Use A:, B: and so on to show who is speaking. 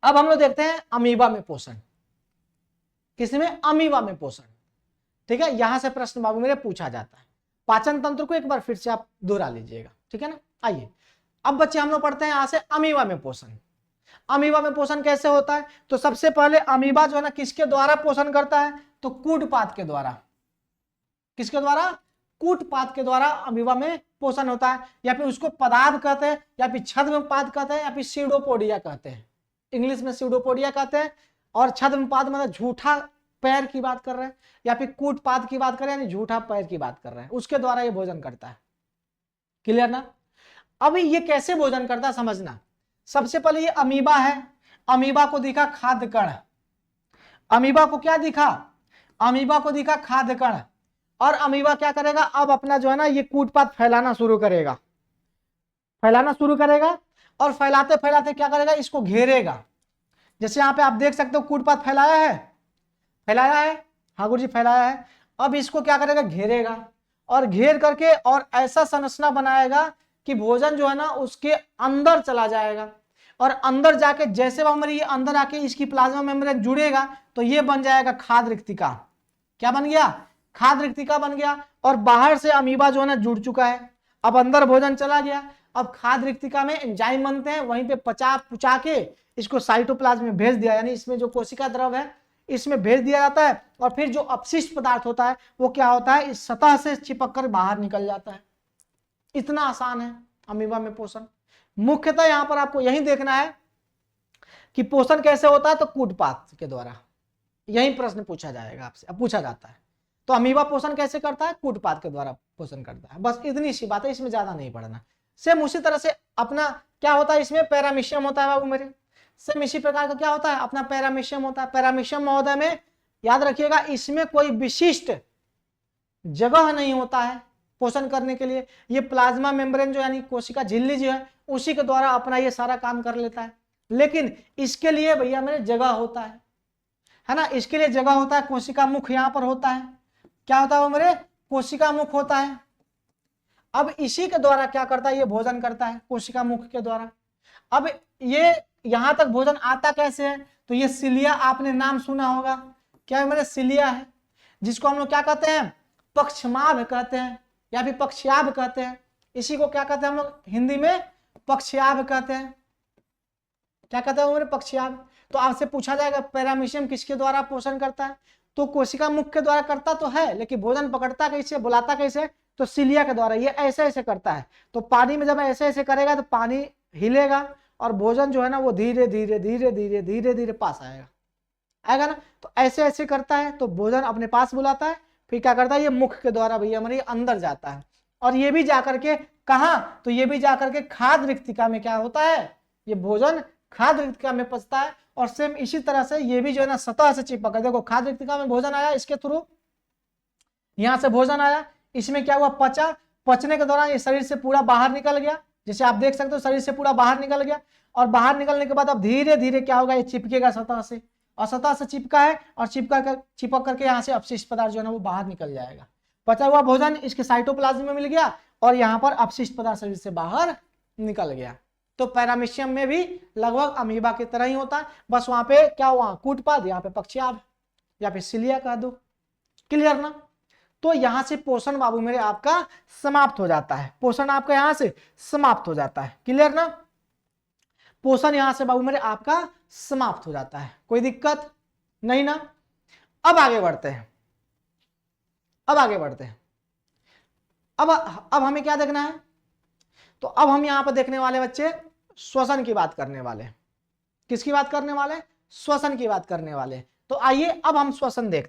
A: अब हम लोग देखते हैं अमीबा में पोषण, किसमें? अमीबा में पोषण। ठीक है, यहां से प्रश्न बाबू मेरे पूछा जाता है। पाचन तंत्र को एक बार फिर से आप दोहरा लीजिएगा, ठीक है ना। आइए अब बच्चे हम लोग पढ़ते हैं यहां से अमीबा में पोषण। अमीबा में पोषण कैसे होता है? तो सबसे पहले अमीबा जो है ना किसके द्वारा पोषण करता है? तो कूटपाद के द्वारा। किसके द्वारा? कूटपाद के द्वारा अमीबा में पोषण होता है, या फिर उसको पदार्थ कहते हैं, या फिर छद्मपाद कहते हैं, या फिर सीडोपोडिया कहते हैं। इंग्लिश में सीडोपोडिया कहते हैं, और छद्मपाद मतलब झूठा पैर की बात कर रहे हैं, या फिर कूटपाद की बात कर रहे हैं, यानी झूठा पैर की बात कर रहे हैं, उसके द्वारा ये भोजन करता है। क्लियर ना? अभी ये कैसे भोजन करता है समझना। सबसे पहले ये अमीबा है, अमीबा को दिखा खाद्य कण। अमीबा को क्या दिखा? अमीबा को दिखा खाद्य कण। और अमीबा क्या करेगा? अब अपना जो है ना ये कूटपाद फैलाना शुरू करेगा, फैलाना शुरू करेगा, और फैलाते फैलाते क्या करेगा? इसको घेरेगा। जैसे यहाँ पे आप देख सकते हो कूटपाद फैलाया है, फैलाया है, हाँ गुरु जी फैलाया है। अब इसको क्या करेगा? घेरेगा, और घेर करके और ऐसा संरचना बनाएगा कि भोजन जो है ना उसके अंदर चला जाएगा, और अंदर जाके जैसे हमारे ये अंदर आके इसकी प्लाज्मा मेम्ब्रेन जुड़ेगा तो ये बन जाएगा खाद्य रिक्तिका। क्या बन गया? खाद्य रिक्तिका बन गया। और बाहर से अमीबा जो है ना जुड़ चुका है, अब अंदर भोजन चला गया। अब खाद्य रिक्तिका में एंजाइम बनते हैं, वहीं पे पचा पुचा के इसको साइटोप्लाज्म में भेज दिया, यानी इसमें जो कोशिका द्रव है इसमें भेज दिया जाता है, और फिर जो अपशिष्ट पदार्थ होता है वो क्या होता है? इस सतह से चिपक कर बाहर निकल जाता है। इतना आसान है अमीबा में पोषण। मुख्यतः यहां पर आपको यही देखना है कि पोषण कैसे होता है, तो कूटपाद के द्वारा। यही प्रश्न पूछा जाएगा आपसे, अब पूछा जाता है। तो अमीबा पोषण कैसे करता है? कूटपाद के द्वारा पोषण करता है। बस इतनी सी बात है, इसमें ज्यादा नहीं पढ़ना। सेम उसी तरह से अपना क्या होता है, इसमें पैरामीशियम होता है बाबू मेरे। सेम इसी प्रकार का क्या होता है? अपना पैरामीशियम होता है। पैरामीशियम महोदय में याद रखिएगा, इसमें कोई विशिष्ट जगह नहीं होता है पोषण करने के लिए। ये प्लाज्मा मेम्ब्रेन जो यानी कोशिका झिल्ली जो है उसी के द्वारा अपना ये सारा काम कर लेता है। लेकिन इसके लिए भैया मेरे जगह होता है ना, इसके लिए जगह होता है। कोशिका मुख यहाँ पर होता है। क्या होता है वो मेरे? कोशिका मुख होता है। अब इसी के द्वारा क्या करता है? ये भोजन करता है कोशिका मुख के द्वारा। अब ये यहां तक भोजन आता कैसे है? तो ये सिलिया, आपने नाम सुना होगा। क्या है मेरे? सिलिया है, जिसको हम लोग क्या कहते हैं? पक्षमाभ कहते हैं, या फिर पक्षाभ कहते हैं। इसी को क्या कहते हैं हम लोग हिंदी में? पक्षाभ कहते हैं। क्या कहते हैं वो मेरे? पक्षाभ। तो आपसे पूछा जाएगा पैरामीशियम किसके द्वारा पोषण करता है? तो कोशिका मुख के द्वारा करता तो है, लेकिन भोजन पकड़ता कैसे, बुलाता कैसे? तो सिलिया के द्वारा। ये ऐसे ऐसे करता है, तो पानी में जब ऐसे ऐसे करेगा तो पानी हिलेगा, और भोजन जो है ना वो धीरे धीरे धीरे धीरे धीरे धीरे पास आएगा, आएगा ना। तो ऐसे ऐसे करता है, तो भोजन अपने पास बुलाता है, फिर क्या करता है? ये मुख के द्वारा भैया हमारे अंदर जाता है, और ये भी जाकर के कहाँ? तो ये भी जाकर के खाद्य रिक्तिका में क्या होता है? ये भोजन खाद्य रिक्तिका में पचता है। और सेम इसी तरह से ये भी जो है ना सतह से चिपक है। देखो खाद्य रिक्तिका में भोजन आया, इसके थ्रू यहां से भोजन आया, इसमें क्या हुआ? पचा। पचने के दौरान ये शरीर से पूरा बाहर निकल गया, जैसे आप देख सकते हो शरीर से पूरा बाहर निकल गया। और बाहर निकलने के बाद अब धीरे धीरे क्या होगा? ये चिपकेगा सतह से, और सतह से चिपका है, और चिपक करके यहाँ से अपशिष्ट पदार्थ जो है ना वो बाहर निकल जाएगा। पचा हुआ भोजन इसके साइटोप्लाज्म में मिल गया, और यहाँ पर अपशिष्ट पदार्थ शरीर से बाहर निकल गया। तो पैरामीशियम में भी लगभग अमीबा की तरह ही होता है, बस वहां पे क्या हुआ? कूटपाद, यहाँ पे पक्षाभ, या फिर सिलिया कह दो। क्लियर ना? तो यहां से पोषण बाबू मेरे आपका समाप्त हो जाता है। पोषण आपका यहां से समाप्त हो जाता है। क्लियर ना? पोषण यहां से बाबू मेरे आपका समाप्त हो जाता है। कोई दिक्कत नहीं ना? अब आगे बढ़ते हैं, अब आगे बढ़ते हैं। अब हमें क्या देखना है? तो अब हम यहां पर देखने वाले बच्चे श्वसन की बात करने वाले। किसकी बात करने वाले? श्वसन की बात करने वाले। तो आइए अब हम श्वसन देखते हैं।